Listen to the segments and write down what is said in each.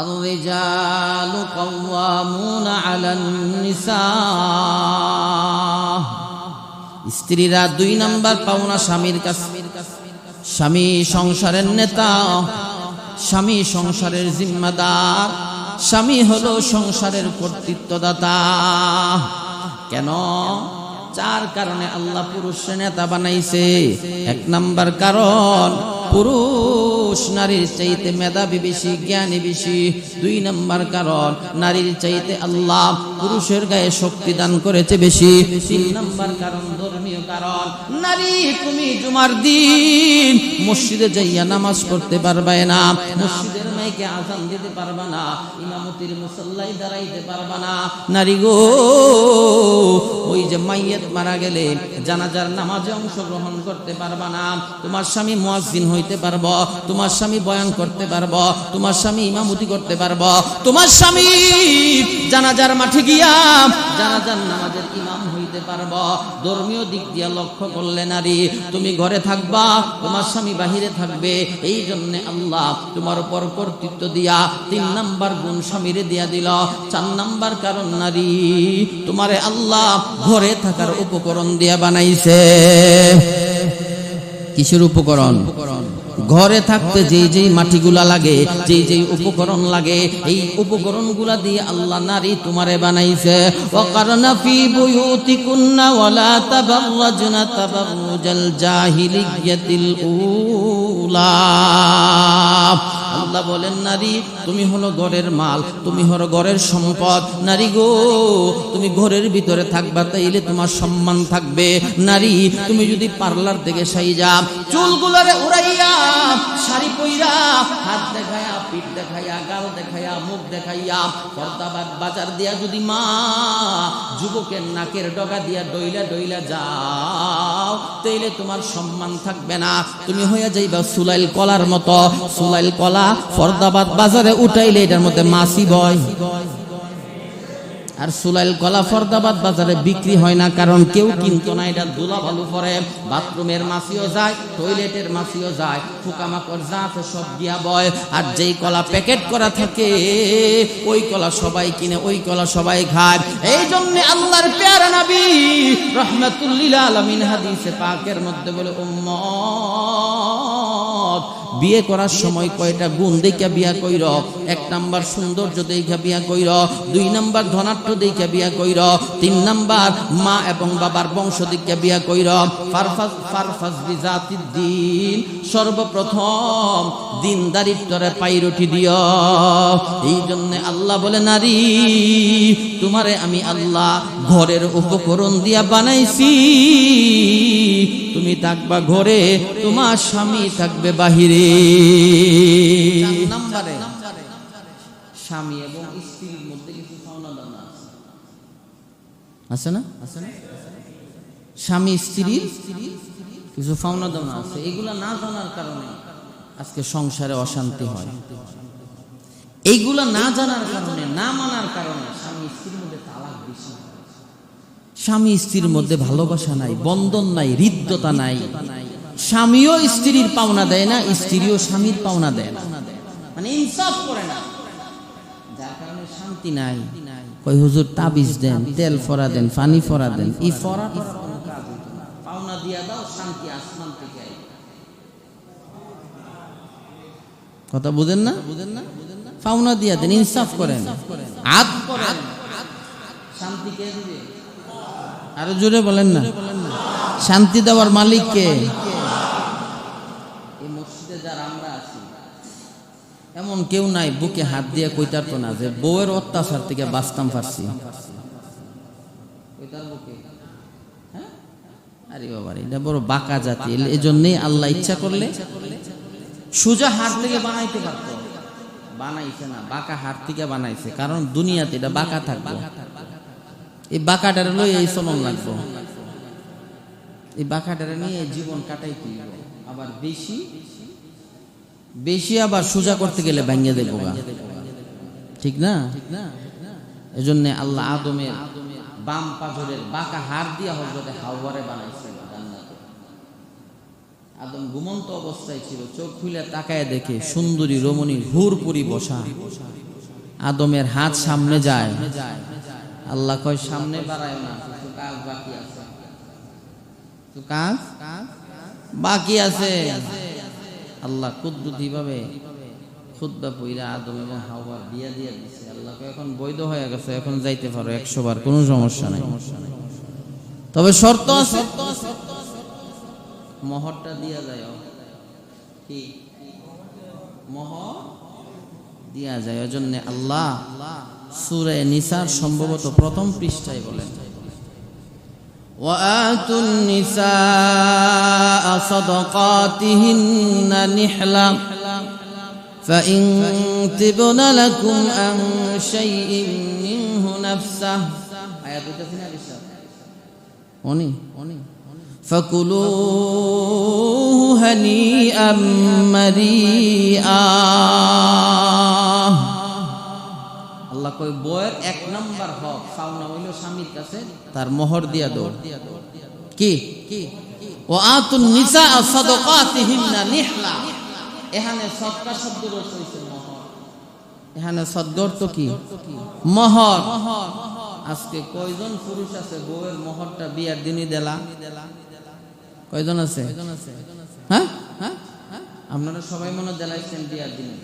الرجال قوامون على النساء স্ত্রীরা দুই নাম্বার পাওনা স্বামীর কাছে স্বামী সংসারের নেতা স্বামী সংসারের জিম্মাদার স্বামী হলো সংসারের কর্তৃত্বদাতা কেন চার কারণে আল্লাহ পুরুষের নেতা বানাইছে এক নাম্বার কারণ পুরুষ নারীর চাইতে মেধাবী বেশি জ্ঞানী বেশি দুই নাম্বার কারণ নারীর চাইতে আল্লাহ পুরুষের গায়ে শক্তি দান করেছে বেশি তিন নাম্বার কারণ ধর্মীয় কারণ নারী তুমি জুমার দিন মসজিদে যাইয়া নামাজ পড়তে পারবে না মসজিদের মাইকে আযান দিতে পারবে না ইমামতির মুসাল্লায় দাঁড়াইতে পারবে না নারী গো ওই যে মাইয়িত মারা গেলে জানাজার নামাজে অংশগ্রহণ করতে পারবে না তোমার স্বামী মুয়াজ্জিন হইতে পারবো তোমার স্বামী বয়ান করতে পারবো তোমার স্বামী ইমামতি করতে পারবো তোমার স্বামী জানাজার মাঠে গিয়া জানাজার নামাজের ইমাম হইতে পারবো ধর্মীয় দিক দিয়ে লক্ষ্য করলে নারী তুমি ঘরে থাকবা তোমার স্বামী বাহিরে থাকবে এই জন্য আল্লাহ তোমার উপর কর্তৃত্ব দিয়া তিন নাম্বার গুণ স্বামীরে দিয়া দিল চার নাম্বার কারণ নারী তোমারে আল্লাহ ঘরে থাকার উপকরণ দিয়া বানাইছে কিসের উপকরণ ঘরে থাকতে যেই যেই মাটিগুলা লাগে যেই যেই উপকরণ লাগে এই উপকরণগুলা দিয়ে আল্লাহ নারী তোমারে বানাইছে ওয়াকারনা ফি বুয়ুতিকুন্না ওয়ালা তাবাররাজনা তাবাররুজাল জাহিলিয়াতিল উলা আল্লাহ বলেন নারী তুমি হলো ঘরের মাল তুমি হলো ঘরের সম্পদ নারী গো তুমি ঘরের ভিতরে থাকবা তাইলে তোমার সম্মান থাকবে নারী তুমি যদি পার্লার থেকে সাইজা চুলগুলোরে উড়াইয়া শাড়ি পইরা হাত দেখায়া পিঠ দেখায়া গাল দেখায়া মুখ দেখাইয়া পর্দাবাদ বাজার দিয়া যদি মা যুবকের নাকের ডগা দিয়া ডইলা ডইলা যাও তাইলে তোমার সম্মান থাকবে না তুমি হইয়া যাইবা সুলাইল কলার মতো সুলাইল কলা ফরদাবাদ বাজারে উঠাইলে এটার মধ্যে মাছি বয় আর সুলাইল কলা ফরদাবাদ বাজারে বিক্রি হয় না কারণ কেউ কিনতো না এটা ধুলা ভালো পরে বাথরুমের মাছিও যায় টয়লেটের মাছিও যায় পোকামাকড় যা আছে সব গিয়া বয় আর যেই কলা প্যাকেট করা থাকে ওই কলা সবাই কিনে ওই কলা সবাই খায় এই জন্য আল্লাহর প্যারা নবী রাহমাতুল লিল আলামিন হাদিসে পাকের মধ্যে বলে উম্মত বিয়ে করার সময় কয়টা গুণ দেখা বিয়া কইর এক নাম্বার সৌন্দর্য দেখা বিয়া কইর দুই নাম্বার ধনাঢ্য দেখা বিয়া কইর তিন নাম্বার মা এবং বাবার বংশ দেখা বিয়া কইর ফারফাজ বিজাতিদ দ্বীন সর্বপ্রথম দিনদারিত্বরে পাইরটি দিও এই জন্য আল্লাহ বলে নারী তোমারে আমি আল্লাহ ঘরের উপকরণ দিয়া বানাইছি তুমি থাকবা ঘরে তোমার স্বামী থাকবে বাহিরে নম্বরে স্বামী এবং স্ত্রীর মধ্যে কিছু পাওনা দানা আছে না স্বামী স্ত্রীর কিছু পাওনা দানা আছে এগুলা না জানার কারণে আজকে সংসারে অশান্তি হয় এইগুলা না জানার কারণে না মানার কারণে স্বামী স্ত্রীর মধ্যে তালাক বেশি স্বামী স্ত্রীর মধ্যে ভালোবাসা নাই বন্ধন নাই হৃদ্যতা নাই স্বামীও স্ত্রীর পাওনা দেয় না স্ত্রীও স্বামীর পাওনা দেয় না মানে ইনসাফ করে না যার কারণে শান্তি নাই কই হুজুর তাবিজ দেন তেল ফরা দেন পানি ফরা দেন এই ফরাটা কোনো কাজ হইতো না পাওনা দিয়া দাও শান্তি আসমান থেকে আইবে কথা বুঝেন না পাওনা দিয়া দেন ইনসাফ করেন আদ করেন শান্তি কে দিবে আরো জোরে বলেন না শান্তি দেওয়ার মালিক কে এই মসজিদে যারা আমরা আছি এমন কেউ নাই বুকে হাত দিয়ে কইতার তো না যে বউয়ের অত্যাচার থেকে বাঁচতাম পারছি কইতার বুকে হ্যাঁ আরে বাবা এটা বড় বাঁকা জাতি এই জন্যই আল্লাহ ইচ্ছা করলে সোজা হাত থেকে বানাইতে পারতো বানাইছে না বাঁকা হাত থেকে বানাইছে কারণ দুনিয়াতে এটা বাঁকা থাকবে এই বাঁকাটার লই এই চলন লাগবো এই বাঁকাটারে নিয়ে জীবন কাটাইতে আবার বেশি বেশি আবার সোজা করতে গেলে ভেঙে দেবো ঠিক না এজন্য আল্লাহ আদমের বাম পাজরের বাঁকা হাড় দিয়া হযরতে হাওয়ারে বানাইছেন জান্নাতে আদম ঘুমন্ত অবস্থায় ছিল চোখ খুলে তাকায় দেখে সুন্দরী রমণী হুরপুরি বসা আদমের হাত সামনে যায়, আল্লাহ কয় সামনে বাড়ায় না, কাজ বাকি আছে, কাজ বাকি আছে। আল্লাহ কুদরতি ভাবে খুতবা পইরা আদম এবং হাওয়া বিয়া দিয়ে দিছে। আল্লাহ কয় এখন বৈধ হয়ে গেছে, এখন যাইতে পারো 100 বার, কোনো সমস্যা নাই। তবে শর্ত আছে, মোহরটা দিয়া যায়। কি মোহর দিয়া যায়? ওই জন্য আল্লাহ সূরা নিসার সম্ভবত প্রথম পৃষ্ঠায় বলেন, وآتوا النساء صدقاتهن نحلة فإن تبن لكم عن شيء منه نفسه فكلوه هنيئا مريئا। আল্লাহ কই বইয়ের 1 নাম্বার হক পাওনা হইল স্বামীর কাছে তার মোহর দিয়া দাও। কি ওয়াতুন নিসা সাদাকাতিহিন্না নিহলা, এখানে সদকা শব্দের অর্থ হইছে মোহর। এখানে সদকার তো কি মোহর। আজকে কয়জন পুরুষ আছে বউয়ের মোহরটা বিয়ার দিনই দেলা? কয়জন আছে? হ্যাঁ, আপনারা সবাই মনে দেলাইছেন বিয়ার দিনে।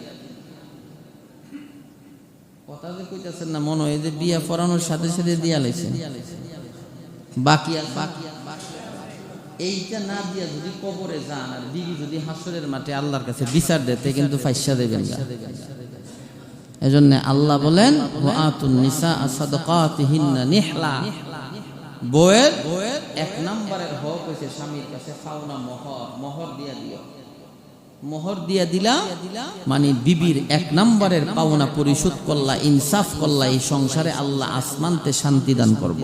কথা যে কইতাছেন না, মনে হয় যে বিয়া পড়ানোর সাথে সাথে দিয়া লাইছেন। বাকি এইটা না দিয়া যদি কবরে যান আর বিবি যদি হাসরের মাঠে আল্লাহর কাছে বিচার দেতে কিন্তু ফাইসা দেবেন না। এজন্য আল্লাহ বলেন ওয়াতুন নিসা সাদাকাতিহিন্না নিহলা, বউয়ের 1 নম্বরের হক হইছে স্বামীর কাছে পাওনা মোহর দিয়া দিও। মোহর দিয়া দিলা মানে বিবির 1 নম্বরের পাওনা পরিশোধ করলা, ইনসাফ করলা, এই সংসারে আল্লাহ আসমানতে শান্তি দান করব।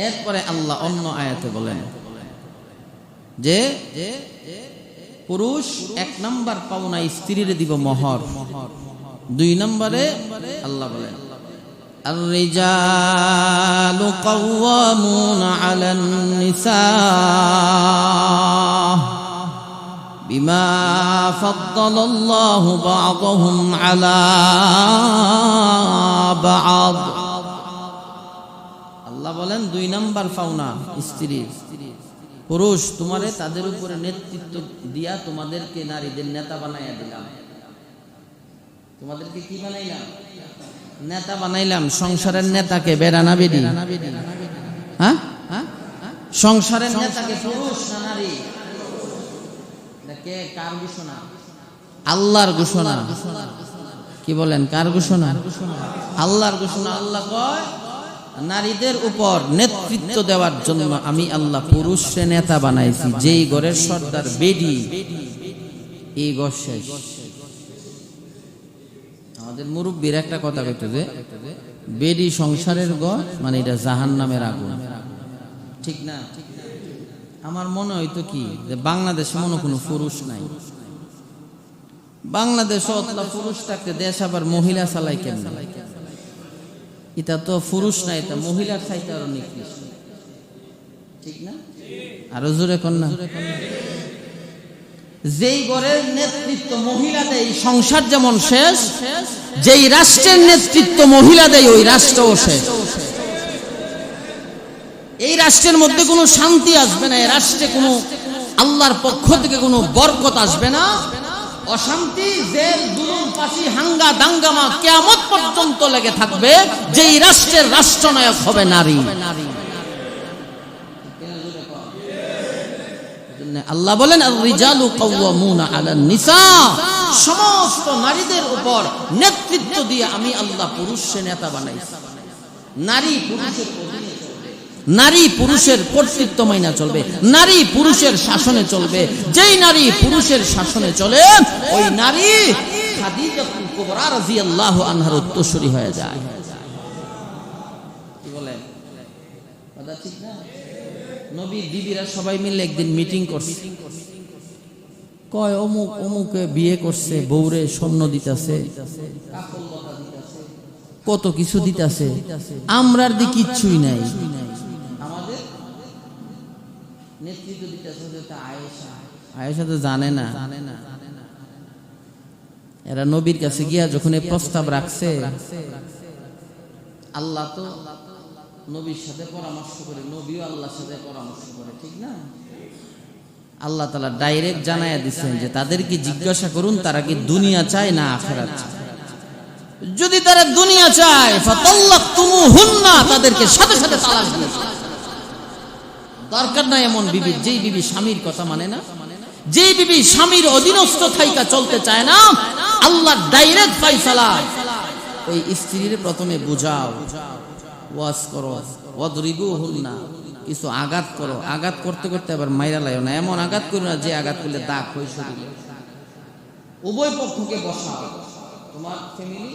এরপরে আল্লাহ অন্য আয়াতে বলেন যে পুরুষ 1 নম্বর পাওনা স্ত্রীর দিব মোহর, 2 নম্বরে আল্লাহ বলেন الرجال قوامون على النساء بما فضل الله بعضهم على بعض। আল্লাহ বলেন 2 নম্বর পাওনা স্ত্রীর, পুরুষ তোমারে তাদের উপরে নেতৃত্ব দিয়া তোমাদেরকে নারীদের নেতা বানাইয়া দিলাম। তোমাদেরকে কি বানাইলাম? নেতা বানাইলাম। সংসারের নেতাকে বেড়া না বেডি? হ্যাঁ, সংসারের নেতাকে পুরুষ না নারী? কে কার ঘোষণা? আল্লাহর ঘোষণা। কি বলেন কার ঘোষণা? আল্লাহর ঘোষণা। আল্লাহ কয় নারীদের উপর নেতৃত্ব দেওয়ার জন্য আমি আল্লাহ পুরুষরে নেতা বানাইছি। যেই ঘরের সর্দার বেডি এই ঘর শেষ। আমাদের মুরব্বীর একটা কথা কইতো যে বেডি সংসারের ঘর মানে এটা জাহান্নামের আগুন, ঠিক না? আমার মনে হইতো কি যে বাংলাদেশে মনে কোনো পুরুষ নাই। বাংলাদেশে অতলা পুরুষ থাকতে দেশ আবার মহিলা চালাই কেন? এটা তো পুরুষ না, এটা মহিলার চাইতে আরো নিকৃষ্ট, ঠিক না? আরো জোরে কোন না? যেই ঘরের নেতৃত্ব মহিলা দেয় সংসার যেমন শেষ, যেই রাষ্ট্রের নেতৃত্ব মহিলা দেয় ওই রাষ্ট্রও শেষ। এই রাষ্ট্রের মধ্যে কোনো শান্তি আসবে না, এই রাষ্ট্রে কোনো আল্লাহর পক্ষ থেকে কোনো বরকত আসবে না। অশান্তি, জেল, জুলুম, ফাঁসি, হাঙ্গা দাঙ্গামা কিয়ামত পর্যন্ত লেগে থাকবে। যেই রাষ্ট্রের রাষ্ট্রনায়ক হবে নারী। আল্লাহ বলেন আর-রিজালু কাওয়ামুনা আলান নিসা, সমস্ত নারীদের উপর নেতৃত্ব দিয়ে আমি আল্লাহ পুরুষকে নেতা বানাইছি। নারী পুরুষের অধীনে চলবে, নারী পুরুষের কর্তৃত্ব মাইনা চলবে, নারী পুরুষের শাসনে চলবে। যেই নারী পুরুষের শাসনে চলে ওই নারী খাদিজাতুল কুবরা রাদিয়াল্লাহু আনহার উত্তরসূরি হয়ে যায়। কি বলেন কথা ঠিক না? নবীর বিবিরা সবাই মিলে একদিন মিটিং করছে, কয় অমুক অমুকে বিয়ে করছে, বউরে স্বর্ণ দিতেছে, কত কিছু দিতেছে, আমরার দি কিচ্ছুই নাই। আমাদের নেতৃত্ব দিতেছে আয়েশা। আয়েশা তো জানে না। এরা নবীর কাছে গিয়া যখন এই প্রস্তাব রাখছে, আল্লাহ তো নবীর সাথে পরামর্শ করে, নবীও আল্লাহর সাথে পরামর্শ করে, ঠিক না? আল্লাহ তাআলা ডাইরেক্ট জানায়া দিচ্ছেন যে তাদেরকে জিজ্ঞাসা করুন তারা কি দুনিয়া চায় না আখিরাত চায়। যদি তারা দুনিয়া চায় ফাতাল্লাকতুমুহুন্না, তাদেরকে সাথে সাথে তালাক দিয়ে দাও। দরকার নাই এমন বিবি, যেই বিবি স্বামীর কথা মানে না, যেই বিবি স্বামীর অধীনস্থ থাইকা চলতে চায় না, আল্লাহ ডাইরেক্ট ফয়সালা, ওই স্ত্রীর প্রথমে বুঝাও, ওয়াজ করো, ওয়াদরিবুহুন্না, কিছু আঘাত করো, আঘাত করতে করতে আবার মাইরা লাইও না, এমন আঘাত করো না যে আঘাত করলে দাগ হয়ে শরীরে। উভয় পক্ষকে বসাও, তোমার ফ্যামিলি,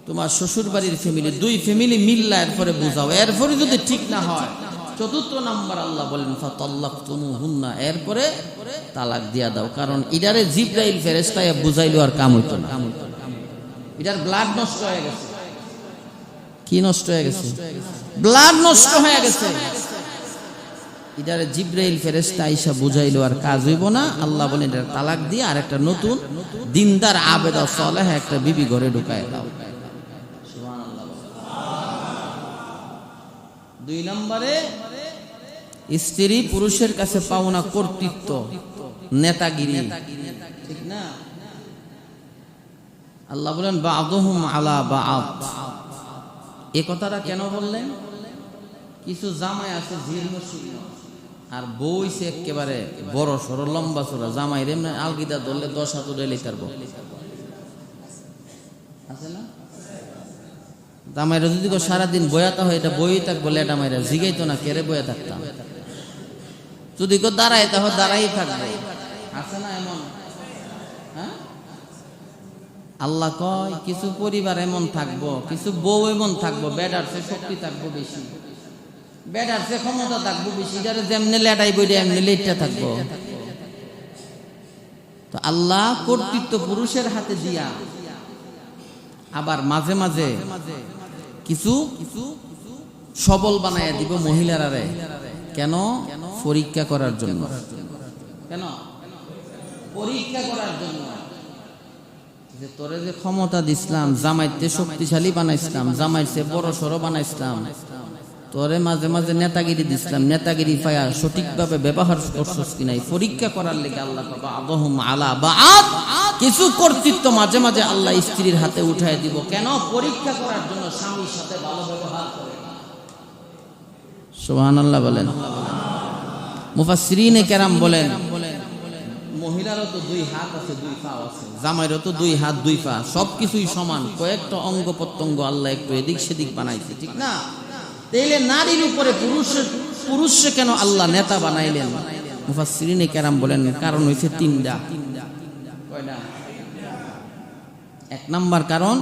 তোমার শ্বশুর বাড়ির ফ্যামিলি, দুই ফ্যামিলি মিল্লা এরপরে বুঝাও। এরপরে যদি ঠিক না হয়, চতুর্থ নাম্বার আল্লাহ বলেন ফাতাল্লাকতুমুহুন্না, এরপরে তালাক দিয়া দাও। কারণ ইডারে জিবরাইল ফেরেশতা বুঝাইলো আর কাম হইতো না, ইডার ব্লাড নষ্ট হয়ে গেছে। কি নষ্ট হয়ে গেছে? ব্লাড নষ্ট হয়ে গেছে। ইডারে জিবরাইল ফেরেশতা আইসা বুঝাইলো আর কাজ হইব না। আল্লাহ বলেন এটা তালাক দিয়ে আর একটা নতুন দিনদার আবেদা সালেহ একটা বিবি ঘরে ঢুকায় দাও। সুবহানাল্লাহ। দুই নম্বরে স্ত্রী পুরুষের কাছে পাওনা কর্তৃত্ব, নেতাগিরি, ঠিক না? আল্লাহ বলেন বা'দুহুম আলা বা'দ। এই কথাটা কেন বললেন? কিছু জামাই আছে জীর্ণ শীর্ণ, আর বইছে একেবারে বড় সড়ো লম্বা চড়া জামাই রে, আলগিদা ধরলে 10 হাত উড়ে লিতার আছে না? জামাইরা যদি সারাদিন বয়াতা হয়, এটা বই থাকবো, লেটা মাইরা জিগাইতো না কেরে বয়া থাকতাম। যদি কেউ দাঁড়ায় তাহলে দাঁড়াই থাকবে, আছে না এমন? হ্যাঁ, আল্লাহ কয় কিছু পরিবার এমন থাকবো, কিছু বউ এমন থাকবো, বেডার সে শক্তি থাকবো বেশি, বেডার সে ক্ষমতা থাকবো বেশি, যারা যেমনি লেটাই বইটা এমনি লেটটা থাকবো। তো আল্লাহ কর্তৃত্ব পুরুষের হাতে দিয়া আবার মাঝে মাঝে কিছু সবল বানাইয়া দিব মহিলারা। কেন? পরীক্ষা করার জন্য। কেন? পরীক্ষা করার জন্য। যে তোরে যে ক্ষমতা দিছিলাম, জামাইতে শক্তিশালী বানাইছিলাম, জামাইতে বড় সড়ো বানাইছিলাম, তোরে মাঝে মাঝে নেতাগিরি দিছিলাম, নেতাগিরি পায়া সঠিকভাবে ব্যবহার করছস কি নাই, পরীক্ষা করার লেগে আল্লাহ বা'দুহুম আলা বা'দ, কিছু কর্তৃত্ব মাঝে মাঝে আল্লাহ স্ত্রীর হাতে উঠায় দিব। কেন? পরীক্ষা করার জন্য, স্বামীর সাথে ভালো ব্যবহার করে। সুবহানাল্লাহ বলেন। মুফাসসিরিনে কেরাম বলেন মহিলারও তো 2 হাত আছে, 2 পা আছে, জামাইরও তো 2 হাত 2 পা, সবকিছুই সমান, কয়েকটা অঙ্গ প্রত্যঙ্গ আল্লাহ একটু এদিক সেদিক বানাইছে, ঠিক না? তাইলে নারীর উপরে পুরুষে কেন আল্লাহ নেতা বানাইলেন? মুফাসসিরিনে কেরাম বলেন কারণ হইছে 3টা। কয়টা? 1 নাম্বার কারণ,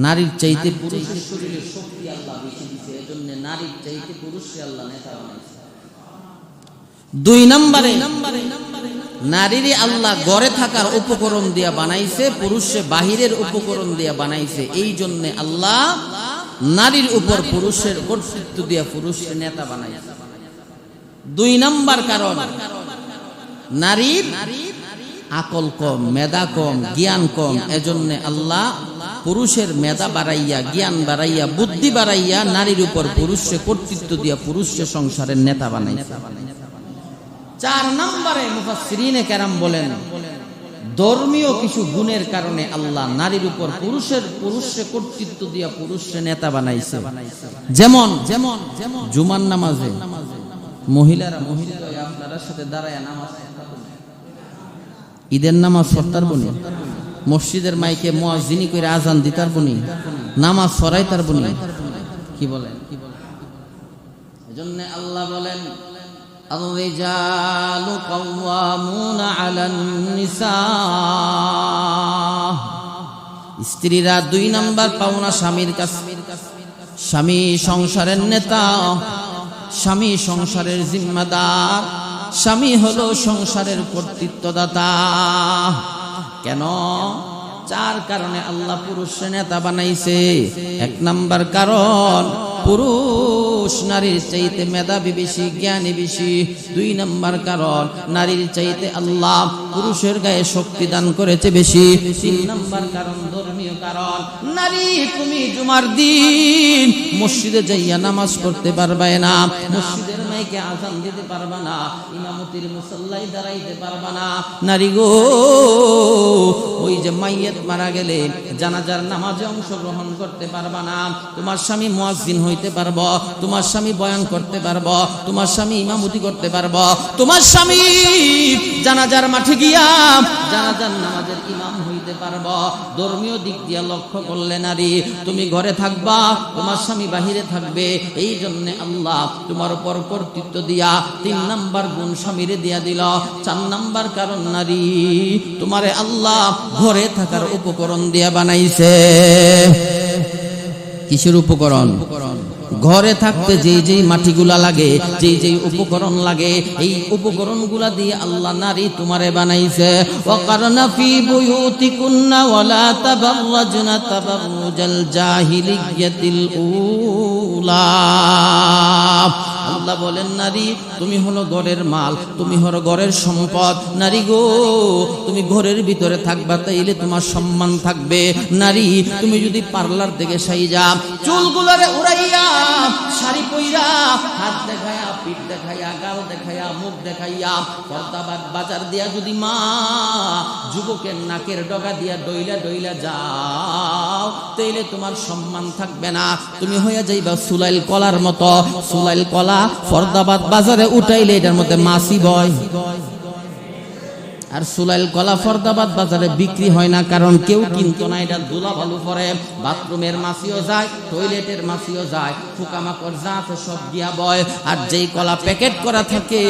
নারীর চাইতে পুরুষের শরীরে শক্তি আল্লাহ বেশি দিয়েছে, এজন্য নারীর চাইতে পুরুষকে আল্লাহ নেতা বানাইছে। 2 নম্বরে নারীরই আল্লাহ ঘরে থাকার উপকরণ দিয়া বানাইছে, পুরুষে বাহিরের উপকরণ দিয়া বানাইছে। এই জন্য আল্লাহ নারীর উপর পুরুষের কর্তৃত্ব দিয়া পুরুষের নেতা বানাইছে। 2 নম্বর কারণ, নারীর আকল কম, মেধা কম, জ্ঞান কম, এজন্য আল্লাহ পুরুষের মেধা বাড়াইয়া, জ্ঞান বাড়াইয়া, বুদ্ধি বাড়াইয়া নারীর উপর পুরুষের কর্তৃত্ব দিয়া পুরুষের সংসারের নেতা বানাইছে। 4 নম্বরে মুফাসসিরিনে কেরাম বলেন ধর্মীয় কিছু গুণের কারণে আল্লাহ নারীর উপর পুরুষের কর্তৃত্ব দিয়া পুরুষের নেতা বানাইছে। যেমন জুমার নামাজে মহিলারা আপনার সাথে দাঁড়ায় নামাজ, ঈদের নামাজ পড়তার বনি, মসজিদের মাইকে মুয়াজ্জিনি করে আজান দিতার বনি, নামাজ পড়াইতার বনি, কি বলেন? এজন্য আল্লাহ বলেন আর-রিজালু কাওয়ামুনা আলান নিসা, স্ত্রীরা 2 নাম্বার পাওনা স্বামীর কাছে। স্বামী সংসারের নেতা, স্বামী সংসারের জিম্মাদার, স্বামী হলো সংসারের কর্তৃত্বদাতা। কেন? 4 কারণে আল্লাহ পুরুষের নেতা বানাইছে। 1 নাম্বার কারণ, পুরুষ নারীর চাইতে মেধাবী বেশি, জ্ঞানী বেশি। 2 নাম্বার কারণ নারীর চাইতে আল্লাহ পুরুষের গায়ে শক্তি দান করেছে বেশি। 3 নাম্বার কারণ ধর্মীয় কারণ। নারী তুমি জুমার দিন মসজিদে যাইয়া নামাজ পড়তে পারবে না, মসজিদের মাইকে আযান দিতে পারবে না, ইমামতির মুসাল্লায় দাঁড়াইতে পারবে না। নারী গো, ওই যে মাইয়াত মারা গেলে জানাজার নামাজে অংশগ্রহণ করতে পারবে না। তোমার স্বামী মুয়াজ্জিন হইতে পারবো, তোমার স্বামী বয়ান করতে পারবো, তোমার স্বামী ইমামতি করতে পারবো, তোমার স্বামী জানাজার মাঠে গিয়া জানাজার নামাজের ইমাম হইতে পারবো। ধর্মীয় দিক দিয়ে লক্ষ্য করলে নারী তুমি ঘরে থাকবা, তোমার স্বামী বাহিরে থাকবে। এই জন্য আল্লাহ তোমার উপর কর্তৃত্ব দিয়া 3 নাম্বার গুণ স্বামীরে দিয়া দিল। 4 নাম্বার কারণ নারী তোমারে আল্লাহ ঘরে থাকার উপকরণ দিয়া বানাইছে। কিসের উপকরণ? ঘরে থাকতে যেই মাটিগুলা লাগে, যেই উপকরণ লাগে, এই উপকরণগুলা দিয়ে আল্লাহ নারী তোমারে বানাইছে। ওয়াকারনা ফি বুয়ুতিকুন্না ওয়ালা তাবাররাজনা তাবাররুজাল জাহিলিয়াতিল উলা। আল্লাহ বলেন নারী তুমি হলো ঘরের মাল, তুমি হলো ঘরের সম্পদ। নারী গো, তুমি ঘরের ভিতরে থাকবা, তাইলে তোমার সম্মান থাকবে। নারী তুমি যদি পার্লার থেকে সাইজা চুলগুলারে উড়াইয়া শাড়ি পইরা হাত দেখাইয়া পিঠ দেখাইয়া গাল দেখাইয়া মুখ দেখাইয়া পর্দাবাদ বাজার দিয়া যদি মা যুবকের নাকের ডগা দিয়া ডইলা ডইলা যাও, তাইলে তোমার সম্মান থাকবে না। তুমি হইয়া যাইবা সুলাইল কলার মতো। সুলাইল কলা ফরদাবাদ বাজারে উঠাইলে এটার মধ্যে মাছি বয়, আর সুলাইল কলা ফরদাবাদ বাজারে বিক্রি হয় না, কারণ কেউ কিনতো না। এটা ধুলা ভালু পরে, বাথরুমের মাছিও যায়, টয়লেটের মাছিও যায়, পোকামাকড় যা আছে সব গিয়া বয়। আর যেই কলা প্যাকেট করা থাকে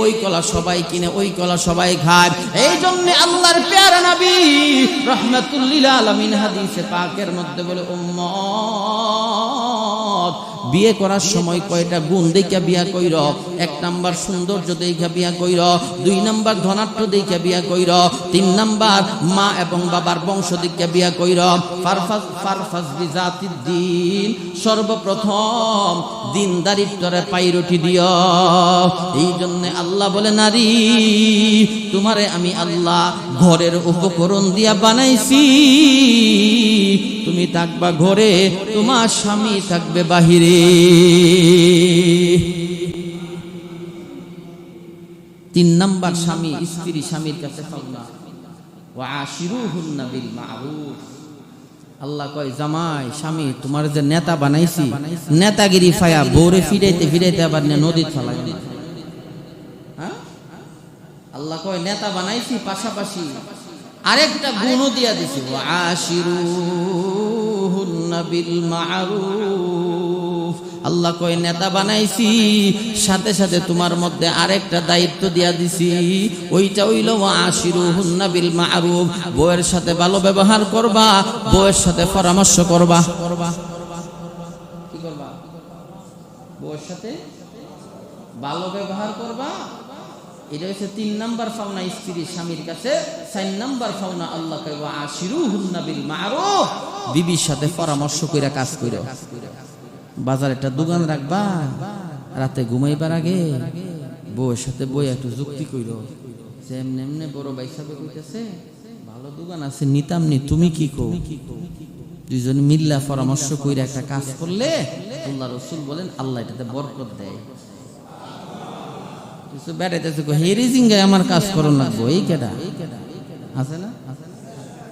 ওই কলা সবাই কিনে, ওই কলা সবাই খায়। এই জন্য আল্লাহর প্যারা নবী রাহমাতুল লিল আলামিন হাদিসে পাকের মধ্যে বলে, উম্মত বিয়ে করার সময় কয়টা গুণ দেখা বিয়া কইর। 1 নাম্বার সৌন্দর্য দেখা বিয়া কইর, 2 নাম্বার ধনাঢ্য দেখা বিয়া কইর, 3 নাম্বার মা এবং বাবার বংশ দেখা বিয়া কইর। ফারফাজ বিজাতিদ্দিন, সর্বপ্রথম দিনদারির তরে পাইরটি দিও। এই জন্য আল্লাহ বলে নারী তোমারে আমি আল্লাহ ঘরের উপকরণ দিয়া বানাইছি। তুমি থাকবা ঘরে, তোমার স্বামী থাকবে বাহিরে। 3 নাম্বার স্বামী স্ত্রী স্বামীর কাছে পাওনা। ওয়া আশিরুহুন্না বিল মারুফ। আল্লাহ কয় জামাই স্বামী তোমার যে নেতা বানাইছি, নেতাগিরি ফায়া বউরে ফিরাইতে ফিরাইতে আবার নদীতে ফেলাই না। হ্যাঁ, আল্লাহ কয় নেতা বানাইছি, পাশাপাশি আরেকটা গুণও দিয়া দিছি, ওয়া আশিরুহুন্না বিল মারুফ। আল্লাহ কয় নেতা বানাইছি, সাথে সাথে তোমার মধ্যে আরেকটা দায়িত্ব দিয়া দিছি, ওইটা হইল ওয়া আশিরুহুন্না বিল মারুফ। বউয়ের সাথে ভালো ব্যবহার করবা, বউয়ের সাথে পরামর্শ করবা। কি করবা? বউয়ের সাথে ভালো ব্যবহার করবা। এটা হচ্ছে 3 নাম্বার পাওনা স্ত্রী স্বামীর কাছে। 4 নাম্বার পাওনা আল্লাহ কয় ওয়া আশিরুহুন্না বিল মারুফ। বিবির সাথে পরামর্শ কইরা কাজ কইরো। বাজারে একটা দোকান রাখবা, রাতে ঘুমাইবার আগে বউয়ের সাথে বই একটু যুক্তি কইরো, যে এমনি এমনি বড় ভাই সাহেব কইতেছে ভালো দোকান আছে, নিতাম নি, তুমি কি কও? দুইজন মিল্লা পরামর্শ কইরা একটা কাজ করলে আল্লাহ রাসূল বলেন আল্লাহ এটাতে বরকত দেয়। কিছু বেড়াইতেছে হেরি জিঙ্গায় আমার কাজ করো লাগবো, এই কেডা আছে না?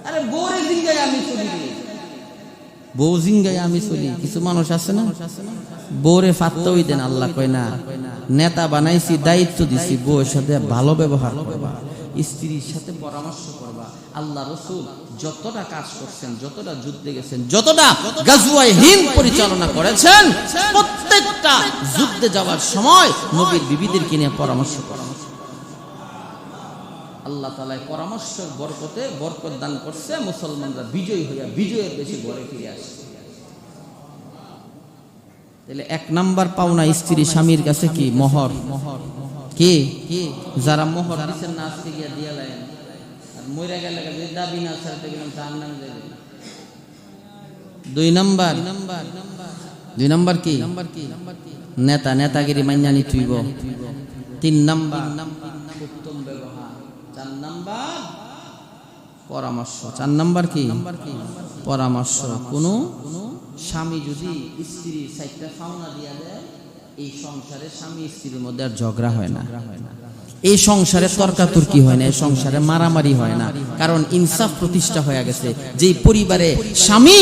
আরে বউরে জিঙ্গায় আমি চলি, বউ জিঙ্গায় আমি চলি। কিছু মানুষ আছে না, বউরে ফাত্তাই দেন। আল্লাহ কয় না, নেতা বানাইছি, দায়িত্ব দিছি, বউয়ের সাথে ভালো ব্যবহার করবা, স্ত্রীর সাথে পরামর্শ করবা। আল্লাহ রাসূল যতটা কাজ করছেন, যতটা যুদ্ধে গেছেন, যতটা গাজওয়ায়ে হিন্দ পরিচালনা করেছেন, প্রত্যেকটা যুদ্ধে যাওয়ার সময় নবীর বিবিদেরকে নিয়ে পরামর্শ করা। আল্লাহ তাআলা পরামর্শের বরকতে বরকত দান করছে, মুসলমানরা বিজয়ী হইয়া বিজয়ের বেশি ঘরে ফিরে আসে। তাহলে 1 নাম্বার পাওনা স্ত্রী স্বামীর কাছে কি? মোহর। কি যারা মোহর দিচ্ছেন না আজকে গিয়া দিয়া লাইন, আর মইরা গেলে দাবি না ছাড়তে গেলাম জাহান্নামে যাবে। 2 নাম্বার 2 নাম্বার কি নেতা নেতাগিরি মাইনা নি তুইব 3 নাম্বার উত্তম ব্যবহার 4 নাম্বার পরামর্শ 4 নাম্বার কি পরামর্শ কোন স্বামী যদি স্ত্রীর সাইডটা ফাওনা দিয়া দেয় এই সংসারে স্বামী স্ত্রীর মধ্যে আর ঝগড়া হয় না এই সংসারে তর্কাতর্কি হয় না এই সংসারে মারামারি হয় না কারণ ইনসাফ প্রতিষ্ঠা হয়ে গেছে যে পরিবারে স্বামী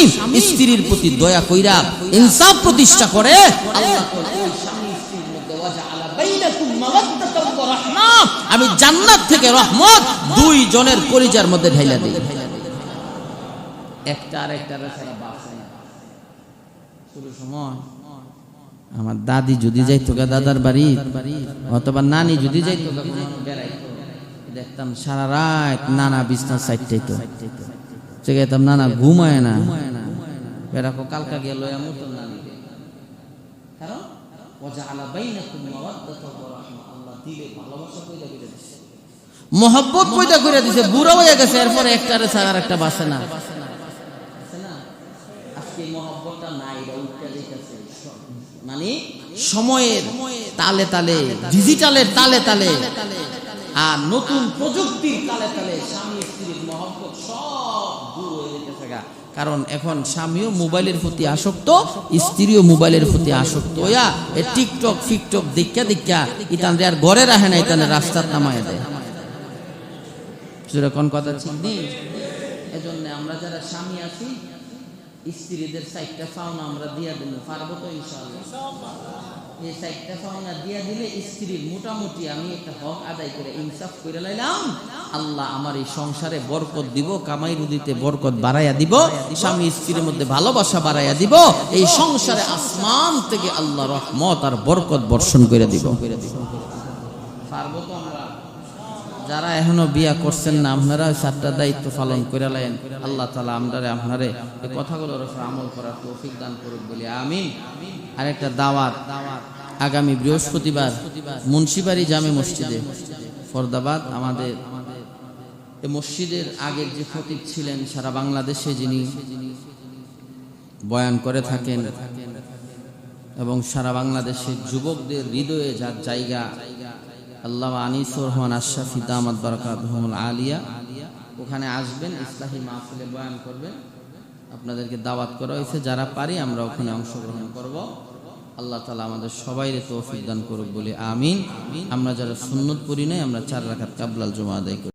স্ত্রীর প্রতি দয়া কইরা ইনসাফ প্রতিষ্ঠা করে আল্লাহ ওই স্বামী স্ত্রীর মধ্যে ওয়াজআলা বাইনাকুম মাওয়াদ্দাতাও ওয়া রাহমা আমি জান্নাত থেকে রহমত দুই জনের কলিজার মধ্যে ঢাইলা দেই একটা আরেকটার ছাড়া বাঁচে না শুরু সময় আমার দাদি যদি যাইতো গা দাদার বাড়ি অথবা নানি যদি যাইতো গা বেড়াইতো দেখতাম সারা রাত নানা বিছনা সাইডটাইতো চেগাইতাম নানা ঘুমায় না বেড়াকো কালকা গেল এমন তো নানি কারণ ওয়াজআলা বাইনাকুম মাওয়াদ্দাতা ওয়া রাহমা আল্লাহ দিলে ভালোবাসা কইরা দিছে মোহাব্বত কইরা কইরা দিছে বুড়া হয়ে গেছে এরপর একটারে ছাড়া আরেকটা বাঁচে না আজকে মোহাব্বতটা নাই এটা উঠতে যাইতেছে মানে সময়ের তালে তালে ডিজিটালের তালে তালে আর নতুন প্রযুক্তির তালে তালে স্বামী স্ত্রীর মহব্বত সব দূর হয়ে যেতেছে কারণ এখন স্বামীও মোবাইলের প্রতি আসক্ত স্ত্রীও মোবাইলের প্রতি আসক্ত ওয়া এই টিকটক ফিকটক দেখা দেখা ইতানরে আর ঘরে রাখে না ইতানে রাস্তার নামায় দেয় যেরকম কথা ঠিক নেই এজন্য আমরা যারা স্বামী আছি স্ত্রীদের সাইডটা পাওনা আমরা দিয়া দিল পারবো তো ইনশাআল্লাহ এই সাইডটা পাওনা দিয়া দিলে স্ত্রীর মোটামুটি আমি একটা হক আদায় করে ইনসাফ করে লাইলাম আল্লাহ আমার এই সংসারে বরকত দিব কামাই রুজিতে বরকত বাড়াইয়া দিব স্বামী স্ত্রীর মধ্যে ভালোবাসা বাড়াইয়া দিব এই সংসারে আসমান থেকে আল্লাহ রহমত আর বরকত বর্ষণ করে দিব পারবো তো আমরা যারা এখনো বিয়া করছেন না আপনারা সাতটা দায়িত্ব পালন করে লাইন আল্লাহ তাআলা আপনারে এই কথাগুলোর উপর আমল করার তৌফিক দান করুক বলি আমিন আরেকটা দাওয়াত আগামী বৃহস্পতিবার মুন্সিবাড়ি জামে মসজিদে ফরদাবাদ আমাদের এই মসজিদের আগের যে খতিব ছিলেন সারা বাংলাদেশে যিনি বয়ান করে থাকেন এবং সারা বাংলাদেশের যুবকদের হৃদয়ে যার জায়গা আল্লামা আনিসুর রহমান আশরাফি দামাত বারাকাতুহুল আলিয়া ওখানে আসবেন ইসলাহি মাহফিলে বয়ান করবেন আপনাদেরকে দাওয়াত করা হয়েছে যারা পারি আমরা ওখানে অংশগ্রহণ করব আল্লাহ তাআলা আমাদের সবাইকে তৌফিক দান করুক বলে আমিন আমরা যারা সুন্নত পড়ি নাই আমরা 4 রাকাত কাবলাল জুমা আদায় করি